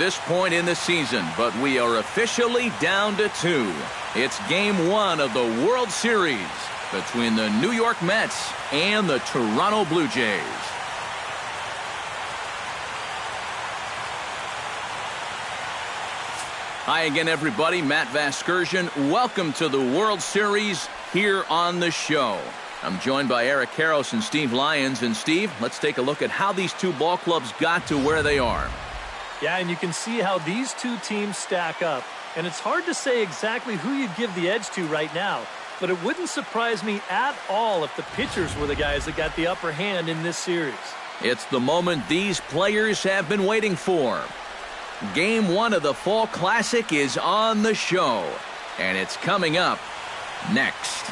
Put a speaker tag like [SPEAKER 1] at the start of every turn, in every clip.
[SPEAKER 1] this point in the season, but we are officially down to 2. It's Game 1 of the World Series between the New York Mets and the Toronto Blue Jays. Hi again, everybody. Matt Vasgersian. Welcome to the World Series here on the show. I'm joined by Eric Karros and Steve Lyons. And Steve, let's take a look at how these two ball clubs got to where they are.
[SPEAKER 2] Yeah, and you can see how these two teams stack up. And it's hard to say exactly who you'd give the edge to right now, but it wouldn't surprise me at all if the pitchers were the guys that got the upper hand in this series.
[SPEAKER 1] It's the moment these players have been waiting for. Game 1 of the Fall Classic is on the show, and it's coming up next.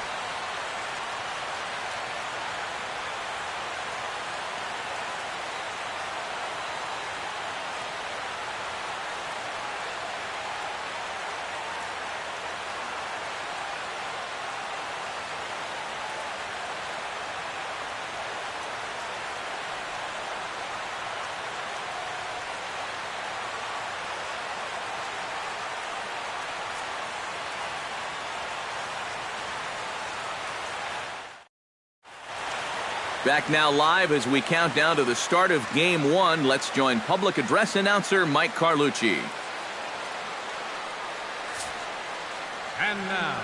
[SPEAKER 1] Back now live as we count down to the start of Game 1. Let's join public address announcer Mike Carlucci.
[SPEAKER 3] And now,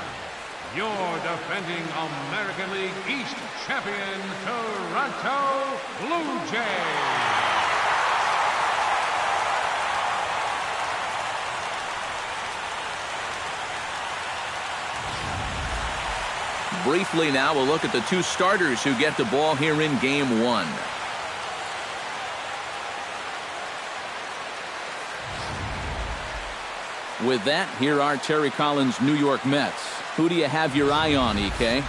[SPEAKER 3] your defending American League East champion, Toronto Blue Jays.
[SPEAKER 1] Briefly now, we'll look at the two starters who get the ball here in Game 1. With that, here are Terry Collins' New York Mets. Who do you have your eye on, EK?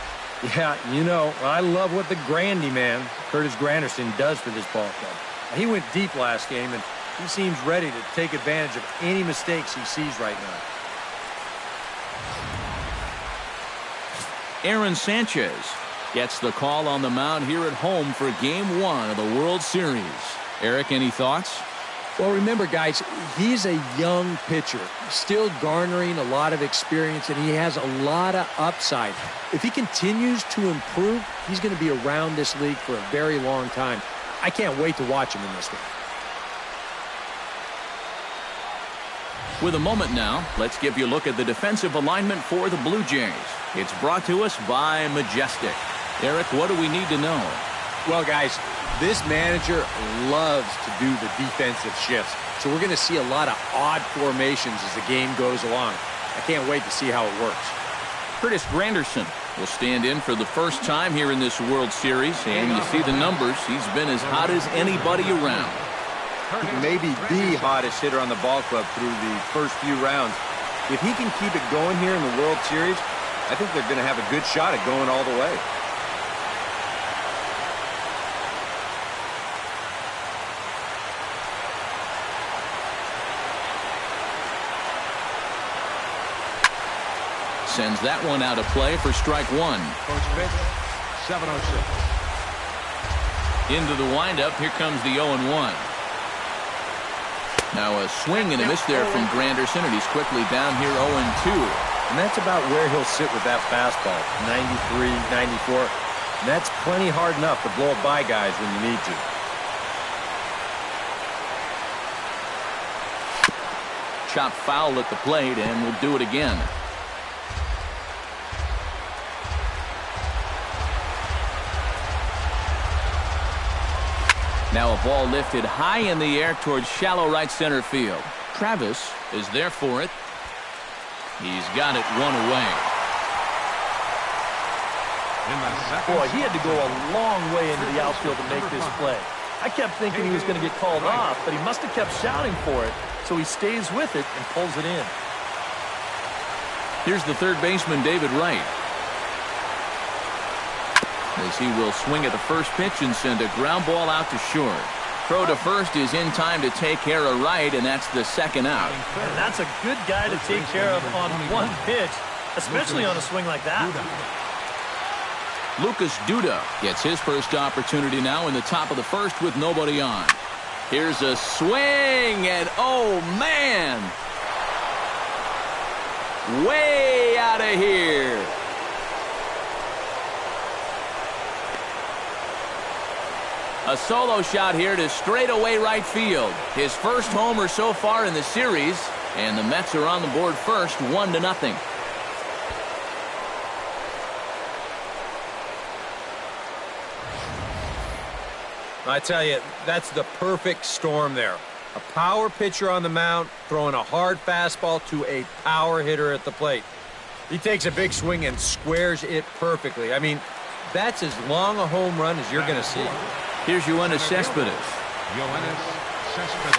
[SPEAKER 4] Yeah, you know, I love what the Grandy man, Curtis Granderson, does for this ball club. He went deep last game, and he seems ready to take advantage of any mistakes he sees right now.
[SPEAKER 1] Aaron Sanchez gets the call on the mound here at home for Game 1 of the World Series. Eric, any thoughts?
[SPEAKER 4] Well, remember, guys, he's a young pitcher, still garnering a lot of experience, and he has a lot of upside. If he continues to improve, he's going to be around this league for a very long time. I can't wait to watch him in this one.
[SPEAKER 1] With a moment now, let's give you a look at the defensive alignment for the Blue Jays. It's brought to us by Majestic. Eric, what do we need to know?
[SPEAKER 5] Well, guys, this manager loves to do the defensive shifts. So we're going to see a lot of odd formations as the game goes along. I can't wait to see how it works.
[SPEAKER 1] Curtis Granderson will stand in for the first time here in this World Series. And you see the numbers. He's been as hot as anybody around.
[SPEAKER 5] Maybe the hottest hitter on the ball club through the first few rounds. If he can keep it going here in the World Series, I think they're going to have a good shot at going all the way.
[SPEAKER 1] Sends that one out of play for strike 1.
[SPEAKER 3] First pitch, 7:06.
[SPEAKER 1] Into the windup. Here comes the 0-1. Now a swing and a miss there from Granderson, and he's quickly down here 0-2.
[SPEAKER 4] And that's about where he'll sit with that fastball, 93, 94. And that's plenty hard enough to blow it by guys when you need to.
[SPEAKER 1] Chop foul at the plate, and we'll do it again. Now a ball lifted high in the air towards shallow right center field. Travis is there for it. He's got it one away.
[SPEAKER 2] Boy, he had to go a long way into the outfield to make this play. I kept thinking he was going to get called off, but he must have kept shouting for it, so he stays with it and pulls it in.
[SPEAKER 1] Here's the third baseman, David Wright. As he will swing at the first pitch and send a ground ball out to short. Throw to first is in time to take care of Wright, and that's the second out.
[SPEAKER 2] And that's a good guy to take care of on one pitch, especially on a swing like that.
[SPEAKER 1] Lucas Duda gets his first opportunity now in the top of the first with nobody on. Here's a swing, and oh, man. Way out of here. A solo shot here to straightaway right field. His first homer so far in the series, and the Mets are on the board first, 1-0.
[SPEAKER 5] I tell you, that's the perfect storm there. A power pitcher on the mound throwing a hard fastball to a power hitter at the plate. He takes a big swing and squares it perfectly. I mean, that's as long a home run as you're going to see.
[SPEAKER 1] Here's Yoenis Cespedes.
[SPEAKER 3] Yoenis Cespedes.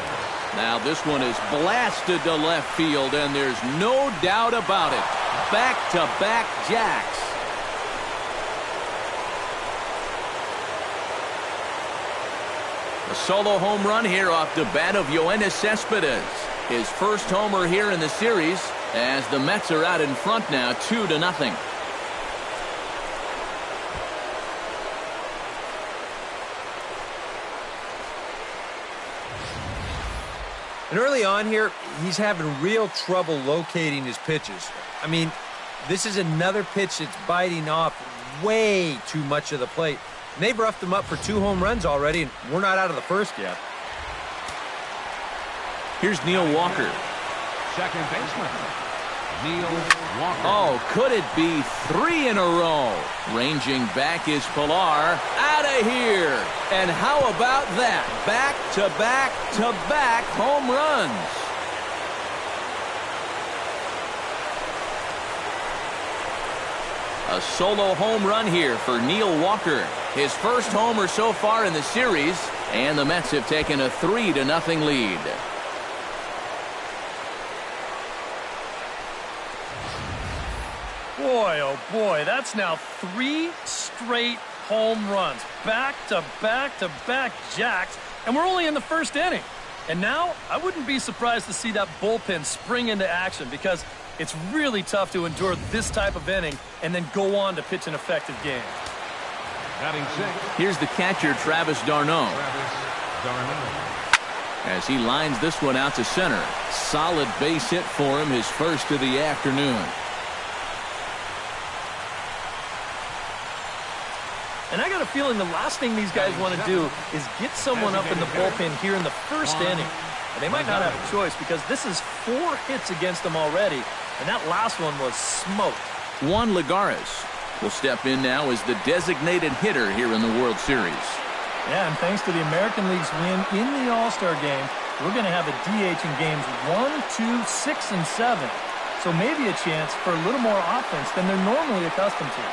[SPEAKER 1] Now this one is blasted to left field, and there's no doubt about it. Back-to-back jacks. A solo home run here off the bat of Yoenis Cespedes. His first homer here in the series, as the Mets are out in front now, 2-0.
[SPEAKER 5] And early on here, he's having real trouble locating his pitches. I mean, this is another pitch that's biting off way too much of the plate. And they've roughed him up for 2 home runs already, and we're not out of the first yet.
[SPEAKER 1] Here's Neil Walker.
[SPEAKER 3] Second baseman, Neil Walker.
[SPEAKER 1] Oh, could it be 3 in a row? Ranging back is Pilar. Out of here. And how about that? Back-to-back-to-back home runs. A solo home run here for Neil Walker. His first homer so far in the series, and the Mets have taken a 3-0 lead.
[SPEAKER 2] Boy, oh boy, that's now 3 straight home runs. Back-to-back-to-back jacks, and we're only in the first inning. And now, I wouldn't be surprised to see that bullpen spring into action, because it's really tough to endure this type of inning and then go on to pitch an effective game.
[SPEAKER 3] Batting 6.
[SPEAKER 1] Here's the catcher, Travis d'Arnaud. As he lines this one out to center. Solid base hit for him, his first of the afternoon.
[SPEAKER 2] And I got a feeling the last thing these guys want to do is get someone up in the bullpen here in the first inning. And they might not have a choice, because this is 4 hits against them already, and that last one was smoked.
[SPEAKER 1] Juan Lagares will step in now as the designated hitter here in the World Series.
[SPEAKER 2] Yeah, and thanks to the American League's win in the All-Star game, we're going to have a DH in games 1, 2, 6, and 7. So maybe a chance for a little more offense than they're normally accustomed to.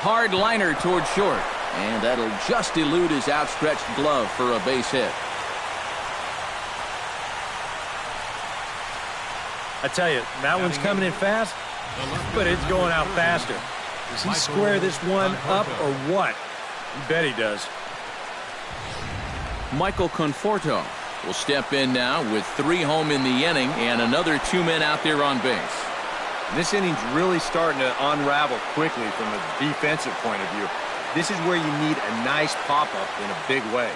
[SPEAKER 1] Hard liner toward short, and that'll just elude his outstretched glove for a base hit.
[SPEAKER 5] I tell you, that one's coming in fast, but it's going out faster. Does he square this one up or what? You bet he does.
[SPEAKER 1] Michael Conforto will step in now with 3 home in the inning and another 2 men out there on base.
[SPEAKER 5] This inning's really starting to unravel quickly from a defensive point of view. This is where you need a nice pop-up in a big way.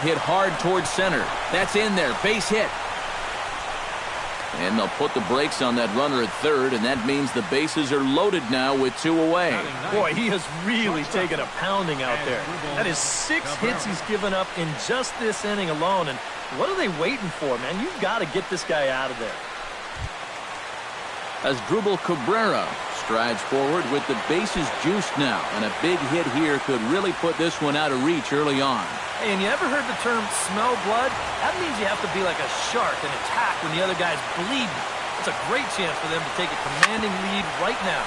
[SPEAKER 1] Hit hard towards center. That's in there. Base hit. And they'll put the brakes on that runner at third, and that means the bases are loaded now with 2 away.
[SPEAKER 2] Boy, he has really taken a pounding out there. That is 6 hits he's given up in just this inning alone. And what are they waiting for, man? You've got to get this guy out of there.
[SPEAKER 1] As Drupal Cabrera strides forward with the bases juiced now, and a big hit here could really put this one out of reach early on.
[SPEAKER 2] Hey, and you ever heard the term smell blood? That means you have to be like a shark and attack when the other guy's bleeding. It's a great chance for them to take a commanding lead right now.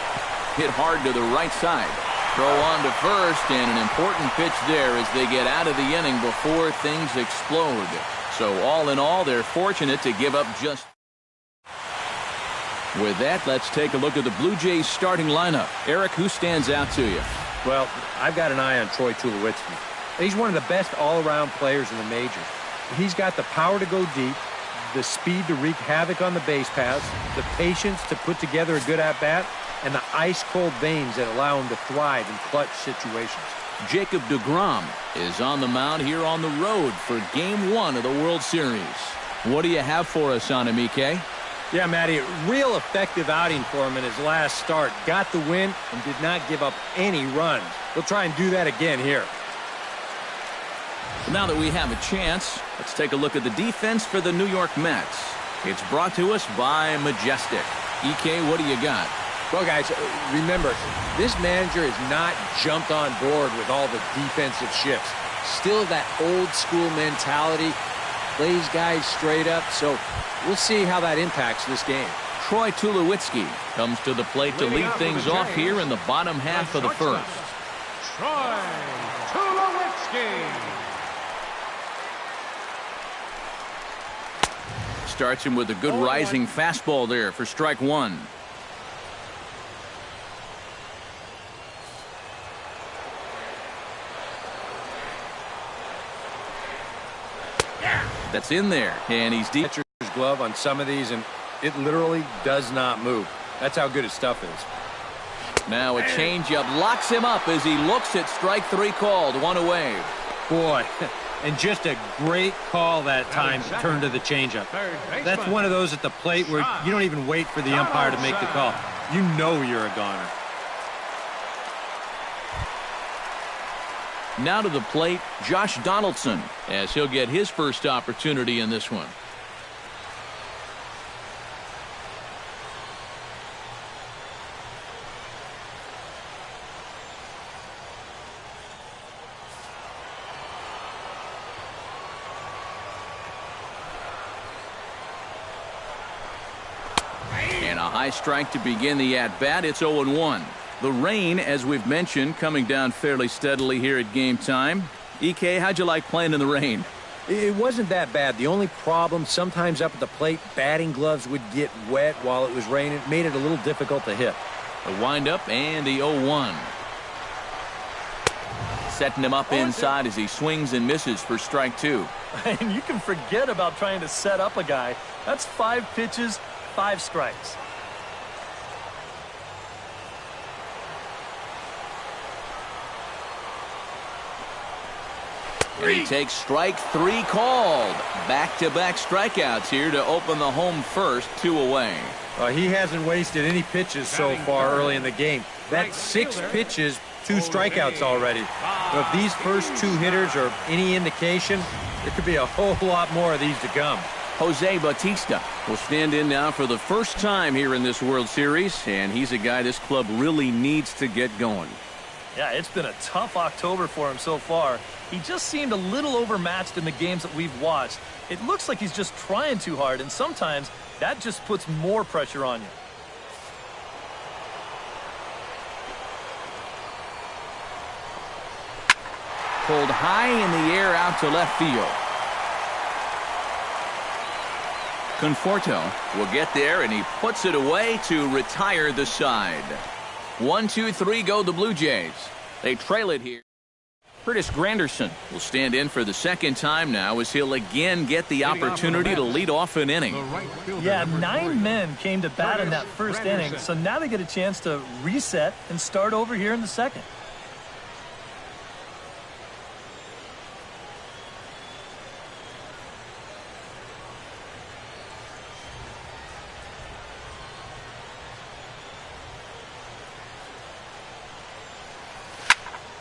[SPEAKER 1] Hit hard to the right side. Throw on to first, and an important pitch there as they get out of the inning before things explode. So all in all, they're fortunate to give up just... With that, let's take a look at the Blue Jays starting lineup. Eric, who stands out to you?
[SPEAKER 5] Well, I've got an eye on Troy Tulowitzki. He's one of the best all-around players in the majors. He's got the power to go deep, the speed to wreak havoc on the base paths, the patience to put together a good at-bat, and the ice-cold veins that allow him to thrive in clutch situations.
[SPEAKER 1] Jacob deGrom is on the mound here on the road for Game 1 of the World Series. What do you have for us on him, EK?
[SPEAKER 5] Yeah, Matty, real effective outing for him in his last start. Got the win and did not give up any runs. He'll try and do that again here.
[SPEAKER 1] Now that we have a chance, let's take a look at the defense for the New York Mets. It's brought to us by Majestic. EK, what do you got?
[SPEAKER 4] Well, guys, remember, this manager has not jumped on board with all the defensive shifts. Still that old-school mentality, plays guys straight up, so we'll see how that impacts this game.
[SPEAKER 1] Troy Tulowitzki comes to the plate to lead things off here in the bottom half of the first.
[SPEAKER 3] Troy Tulowitzki.
[SPEAKER 1] Starts him with a good rising fastball there for strike one. That's in there, and he's deep.
[SPEAKER 5] Catcher's glove on some of these, and it literally does not move. That's how good his stuff is.
[SPEAKER 1] Now a changeup locks him up as he looks at strike three called. One away.
[SPEAKER 5] Boy, and just a great call that time to turn to the changeup. That's one of those at the plate where you don't even wait for the umpire to make the call. You know you're a goner.
[SPEAKER 1] Now to the plate, Josh Donaldson, as he'll get his first opportunity in this one. And a high strike to begin the at-bat. It's 0-1. The rain, as we've mentioned, coming down fairly steadily here at game time. EK, how'd you like playing in the rain?
[SPEAKER 5] It wasn't that bad. The only problem, sometimes up at the plate, batting gloves would get wet while it was raining. It made it a little difficult to hit.
[SPEAKER 1] The windup and the 0-1. Setting him up inside as he swings and misses for strike two.
[SPEAKER 2] And you can forget about trying to set up a guy. That's 5 pitches, 5 strikes.
[SPEAKER 1] He takes strike three called. Back-to-back strikeouts here to open the home first, 2 away.
[SPEAKER 5] He hasn't wasted any pitches so far early in the game. That's 6 pitches, 2 strikeouts already. But if these first 2 hitters are any indication, there could be a whole lot more of these to come.
[SPEAKER 1] Jose Bautista will stand in now for the first time here in this World Series, and he's a guy this club really needs to get going.
[SPEAKER 2] Yeah, it's been a tough October for him so far. He just seemed a little overmatched in the games that we've watched. It looks like he's just trying too hard, and sometimes that just puts more pressure on you.
[SPEAKER 1] Pulled high in the air out to left field. Conforto will get there, and he puts it away to retire the side. 1-2-3 go the Blue Jays. They trail it here. Curtis Granderson will stand in for the second time now as he'll again get the opportunity to lead off an inning.
[SPEAKER 2] Yeah, 9 men came to bat in that first inning, so now they get a chance to reset and start over here in the second.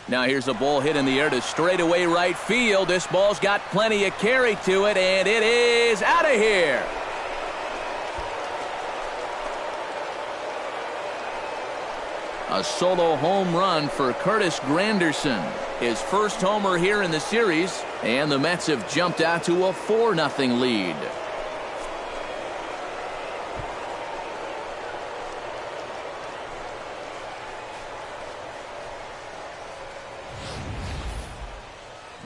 [SPEAKER 1] Now here's a ball hit in the air to straightaway right field. This ball's got plenty of carry to it, and it is out of here. A solo home run for Curtis Granderson. His first homer here in the series, and the Mets have jumped out to a 4-0 lead.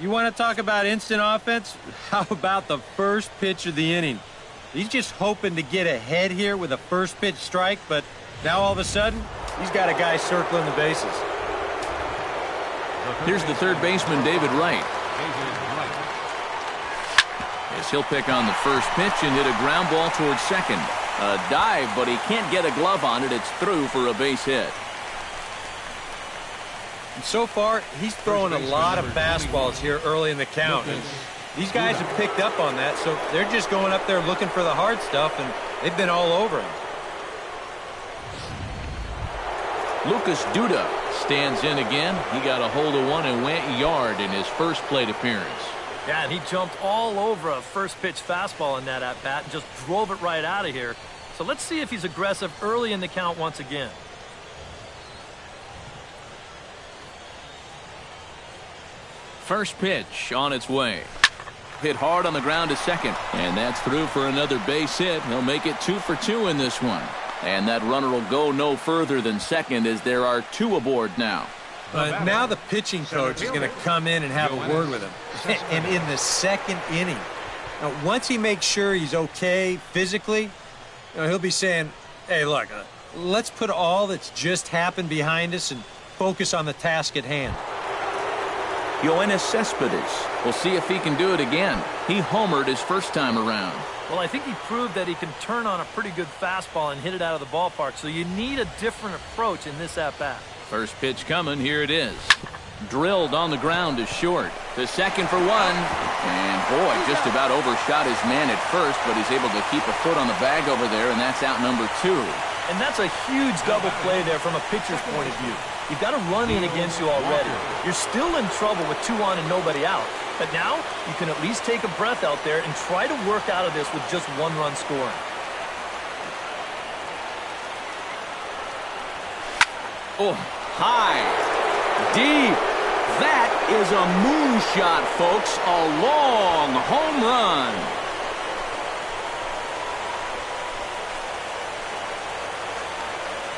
[SPEAKER 5] You want to talk about instant offense? How about the first pitch of the inning? He's just hoping to get ahead here with a first pitch strike, but now all of a sudden, he's got a guy circling the bases.
[SPEAKER 1] Here's the third baseman, David Wright. As he'll pick on the first pitch and hit a ground ball towards second. A dive, but he can't get a glove on it. It's through for a base hit.
[SPEAKER 5] And so far, he's throwing a lot of fastballs here early in the count. And these guys have picked up on that, so they're just going up there looking for the hard stuff, and they've been all over him.
[SPEAKER 1] Lucas Duda stands in again. He got a hold of one and went yard in his first plate appearance.
[SPEAKER 2] Yeah, and he jumped all over a first pitch fastball in that at-bat and just drove it right out of here. So let's see if he's aggressive early in the count once again.
[SPEAKER 1] First pitch on its way. Hit hard on the ground to second. And that's through for another base hit. He'll make it 2 for 2 in this one. And that runner will go no further than second as there are 2 aboard now.
[SPEAKER 5] But now the pitching coach is going to come in and have a word with him. And in the second inning, now, once he makes sure he's okay physically, he'll be saying, hey, look, let's put all that's just happened behind us and focus on the task at hand.
[SPEAKER 1] Yoenis Cespedes. We'll see if he can do it again. He homered his first time around.
[SPEAKER 2] Well, I think he proved that he can turn on a pretty good fastball and hit it out of the ballpark, so you need a different approach in this at-bat.
[SPEAKER 1] First pitch coming. Here it is. Drilled on the ground to short. To second for one. And boy, just about overshot his man at first, but he's able to keep a foot on the bag over there, and that's out number 2.
[SPEAKER 2] And that's a huge double play there from a pitcher's point of view. You've got a run in against you already. You're still in trouble with 2 on and nobody out. But now you can at least take a breath out there and try to work out of this with just 1 run scoring.
[SPEAKER 1] Oh, high, deep. That is a moonshot, folks. A long home run.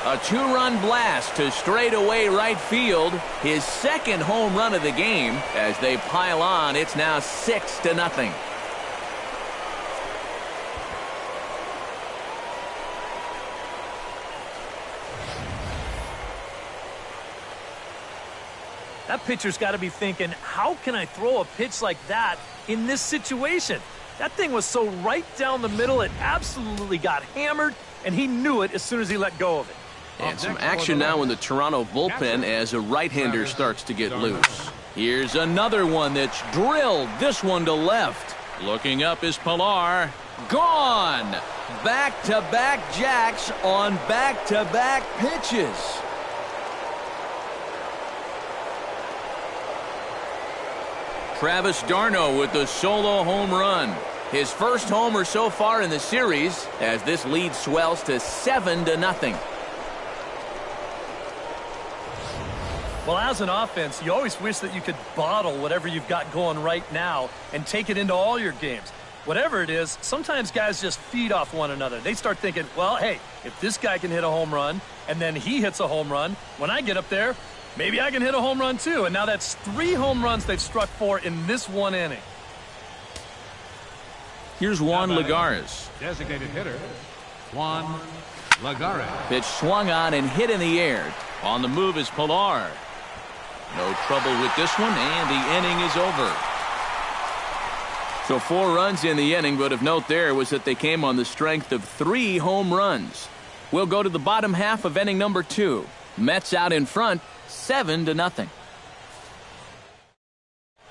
[SPEAKER 1] A 2-run blast to straightaway right field. His second home run of the game. As they pile on, it's now 6-0.
[SPEAKER 2] That pitcher's got to be thinking, how can I throw a pitch like that in this situation? That thing was so right down the middle, it absolutely got hammered, and he knew it as soon as he let go of it.
[SPEAKER 1] And some action now in the Toronto bullpen as a right-hander starts to get loose. Here's another one that's drilled. This one to left. Looking up is Pilar. Gone. Back-to-back jacks on back-to-back pitches. Travis d'Arnaud with the solo home run. His first homer so far in the series as this lead swells to 7-0.
[SPEAKER 2] Well, as an offense, you always wish that you could bottle whatever you've got going right now and take it into all your games. Whatever it is, sometimes guys just feed off one another. They start thinking, well, hey, if this guy can hit a home run and then he hits a home run, when I get up there, maybe I can hit a home run too. And now that's 3 home runs they've struck for in this 1 inning.
[SPEAKER 1] Here's Juan Lagares.
[SPEAKER 3] Designated hitter, Juan Lagares.
[SPEAKER 1] Pitch swung on and hit in the air. On the move is Pilar. No trouble with this one, and the inning is over. So 4 runs in the inning, but of note there was that they came on the strength of 3 home runs. We'll go to the bottom half of inning number 2. Mets out in front, 7-0.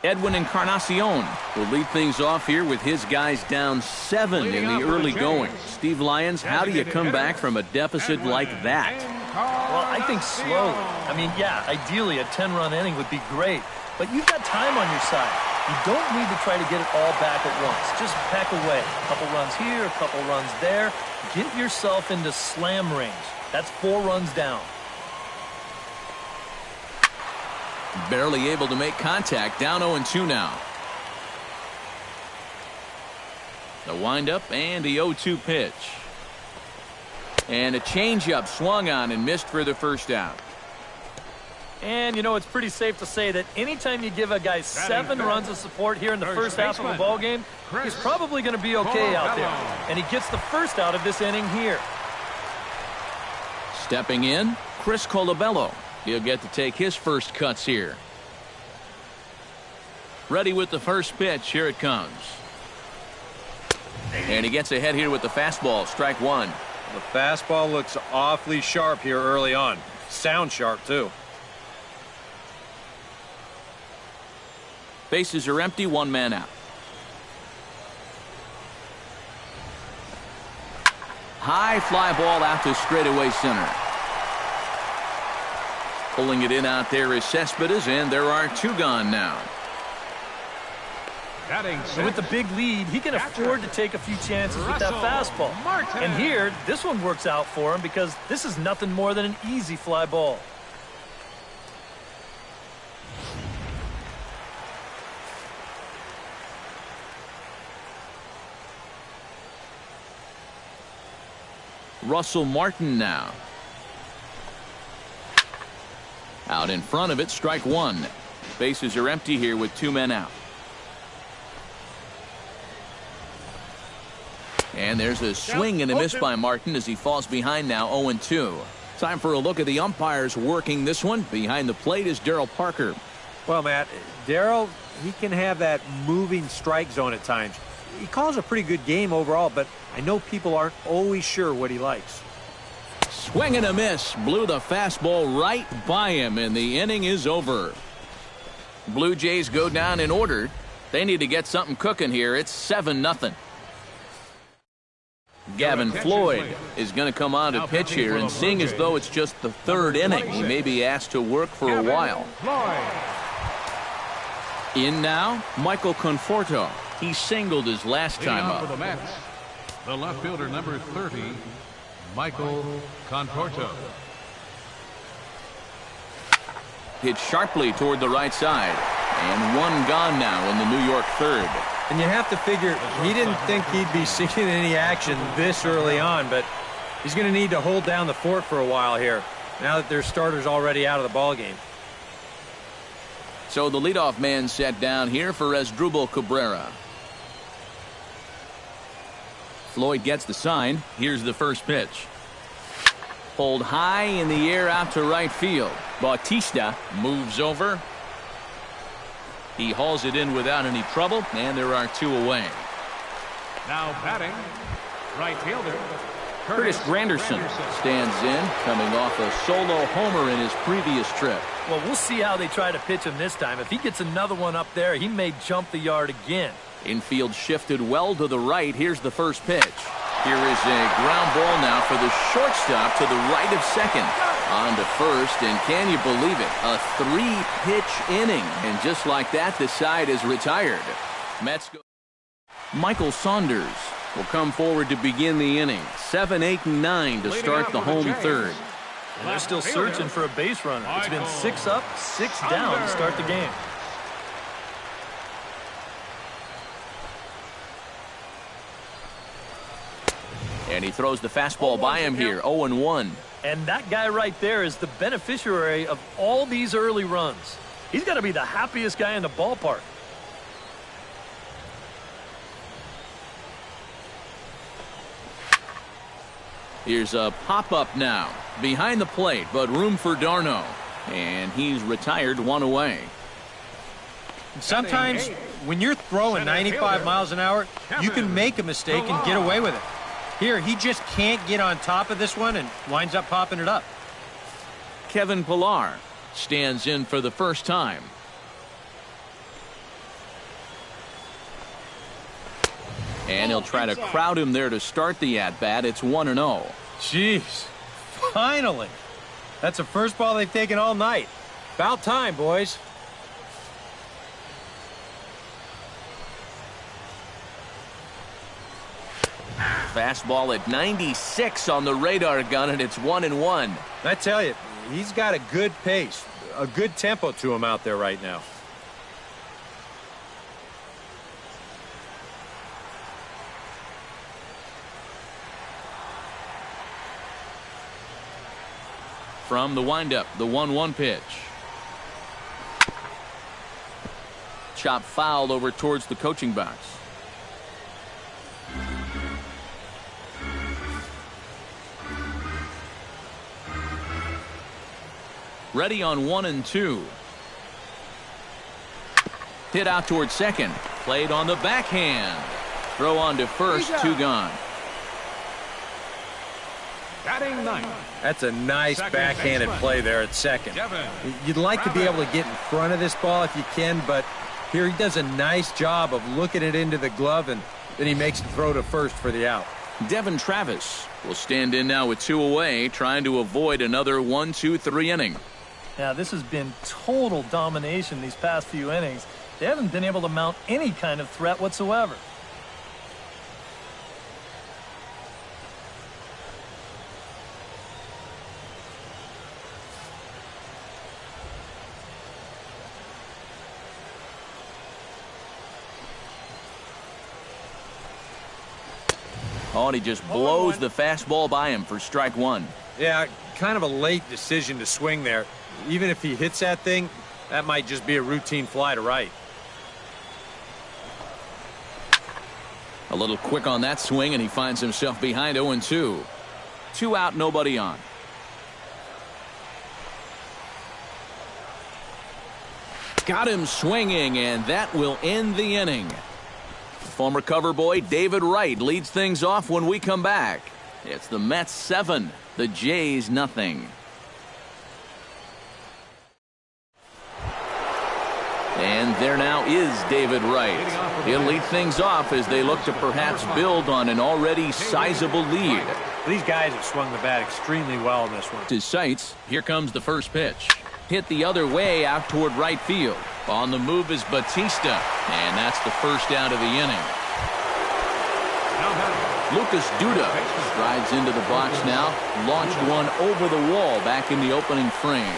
[SPEAKER 1] Edwin Encarnacion will lead things off here with his guys down 7 in the early going. Steve Lyons, how do you come back from a deficit like that?
[SPEAKER 2] Well, I think slowly. I mean, yeah, ideally a 10-run inning would be great, but you've got time on your side. You don't need to try to get it all back at once. Just pack away. A couple runs here, a couple runs there. Get yourself into slam range. That's 4 runs down.
[SPEAKER 1] Barely able to make contact. Down 0-2 now. The windup and the 0-2 pitch. And a changeup swung on and missed for the first out.
[SPEAKER 2] And, you know, it's pretty safe to say that anytime you give a guy 7 runs of support here in the first half of a ball game, he's probably going to be okay out there. And he gets the first out of this inning here.
[SPEAKER 1] Stepping in, Chris Colabello. He'll get to take his first cuts here. Ready with the first pitch. Here it comes. And he gets ahead here with the fastball. Strike one.
[SPEAKER 5] The fastball looks awfully sharp here early on. Sounds sharp, too.
[SPEAKER 1] Bases are empty, 1 man out. High fly ball out to straightaway center. Pulling it in out there is Cespedes, and there are 2 gone now.
[SPEAKER 2] And with the big lead, he can afford to take a few chances with that fastball. And here, this one works out for him because this is nothing more than an easy fly ball.
[SPEAKER 1] Russell Martin now. Out in front of it, strike one. Bases are empty here with 2 men out. And there's a swing and a miss by Martin as he falls behind now 0-2. Time for a look at the umpires working this one. Behind the plate is Darryl Parker.
[SPEAKER 5] Well, Matt, Darryl, he can have that moving strike zone at times. He calls a pretty good game overall, but I know people aren't always sure what he likes.
[SPEAKER 1] Swing and a miss. Blew the fastball right by him, and the inning is over. Blue Jays go down in order. They need to get something cooking here. It's 7-0. Gavin Floyd is going to come on to pitch here, and seeing as though it's just the 3rd inning, he may be asked to work for a while. In now, Michael Conforto. He singled his last time up.
[SPEAKER 3] For the Mets, the left fielder number 30, Michael Conforto.
[SPEAKER 1] Hit sharply toward the right side, and 1 gone now in the New York 3rd.
[SPEAKER 5] And you have to figure he didn't think he'd be seeing any action this early on, but he's going to need to hold down the fort for a while here now that their starter's already out of the ballgame.
[SPEAKER 1] So the leadoff man set down here for Asdrubal Cabrera. Floyd gets the sign. Here's the first pitch. Pulled high in the air out to right field. Bautista moves over. He hauls it in without any trouble, and there are 2 away.
[SPEAKER 3] Now batting, right fielder
[SPEAKER 1] Curtis Granderson stands in, coming off a solo homer in his previous trip.
[SPEAKER 2] Well, we'll see how they try to pitch him this time. If he gets another one up there, he may jump the yard again.
[SPEAKER 1] Infield shifted well to the right. Here's the first pitch. Here is a ground ball now for the shortstop to the right of second. On to first, and can you believe it? A 3-pitch inning. And just like that, the side is retired. Mets go. Michael Saunders will come forward to begin the inning. 7, 8, and 9 to start the home 3rd.
[SPEAKER 2] And they're still searching for a base runner. It's been 6 up, 6 down to start the game.
[SPEAKER 1] And he throws the fastball by him here, 0-1.
[SPEAKER 2] And that guy right there is the beneficiary of all these early runs. He's got to be the happiest guy in the ballpark.
[SPEAKER 1] Here's a pop-up now. Behind the plate, but room for Darno. And he's retired 1 away.
[SPEAKER 5] Sometimes when you're throwing 95 miles an hour, you can make a mistake and get away with it. Here, he just can't get on top of this one and winds up popping it up.
[SPEAKER 1] Kevin Pillar stands in for the first time. And he'll try to crowd him there to start the at-bat. It's 1-0.
[SPEAKER 5] Jeez, finally. That's the first ball they've taken all night. About time, boys.
[SPEAKER 1] Fastball at 96 on the radar gun, and it's 1-1.
[SPEAKER 5] I tell you, he's got a good pace, a good tempo to him out there right now.
[SPEAKER 1] From the windup, the 1-1 pitch. chop fouled over towards the coaching box. Ready on 1 and 2. Hit out towards second. Played on the backhand. Throw on to first. 2 gone.
[SPEAKER 3] Batting ninth.
[SPEAKER 5] That's a nice backhanded play there at second. You'd like to be able to get in front of this ball if you can, but here he does a nice job of looking it into the glove, and then he makes the throw to first for the out.
[SPEAKER 1] Devin Travis will stand in now with 2 away, trying to avoid another 1-2-3 inning.
[SPEAKER 2] Yeah, this has been total domination these past few innings. They haven't been able to mount any kind of threat whatsoever.
[SPEAKER 1] Oh, and he just blows the fastball by him for strike 1.
[SPEAKER 5] Yeah, kind of a late decision to swing there. Even if he hits that thing, that might just be a routine fly to right.
[SPEAKER 1] A little quick on that swing, and he finds himself behind 0-2. 2 out, nobody on. Got him swinging, and that will end the inning. Former cover boy David Wright leads things off when we come back. It's the Mets 7, the Jays nothing. And there now is David Wright. He'll lead things off as they look to perhaps build on an already sizable lead.
[SPEAKER 5] These guys have swung the bat extremely well in this one.
[SPEAKER 1] To sights, here comes the first pitch. Hit the other way out toward right field. On the move is Batista, and that's the first out of the inning. Lucas Duda strides into the box now, launched one over the wall back in the opening frame.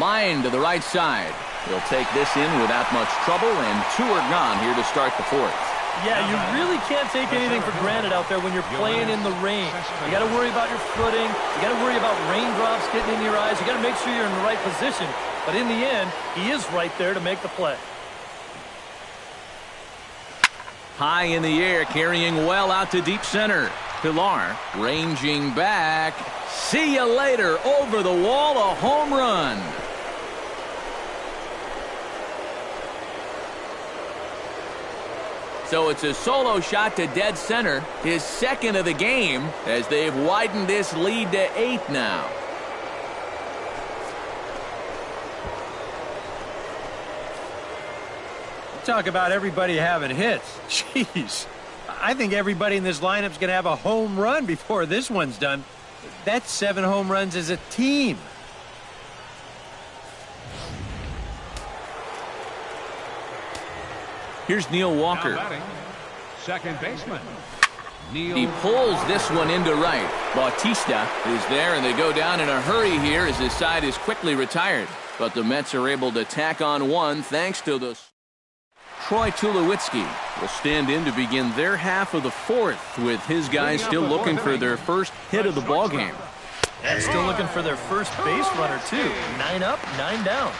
[SPEAKER 1] Line to the right side. He'll take this in without much trouble, and 2 are gone here to start the 4th.
[SPEAKER 2] Yeah, you really can't take anything for granted out there when you're playing in the rain. You got to worry about your footing. You got to worry about raindrops getting in your eyes. You got to make sure you're in the right position. But in the end, he is right there to make the play.
[SPEAKER 1] High in the air, carrying well out to deep center. Pilar ranging back. See you later. Over the wall, a home run. So it's a solo shot to dead center, his second of the game, as they've widened this lead to 8 now.
[SPEAKER 5] Talk about everybody having hits. Jeez. I think everybody in this lineup's going to have a home run before this one's done. That's 7 home runs as a team.
[SPEAKER 1] Here's Neil Walker.
[SPEAKER 3] Batting, second baseman. Neil.
[SPEAKER 1] He pulls this one into right. Bautista is there, and they go down in a hurry here as his side is quickly retired. But the Mets are able to tack on 1 thanks to the... Troy Tulowitzki will stand in to begin their half of the 4th, with his guys still looking for their first hit of the ballgame.
[SPEAKER 2] And still looking for their first base runner, too. 9 up, 9 down.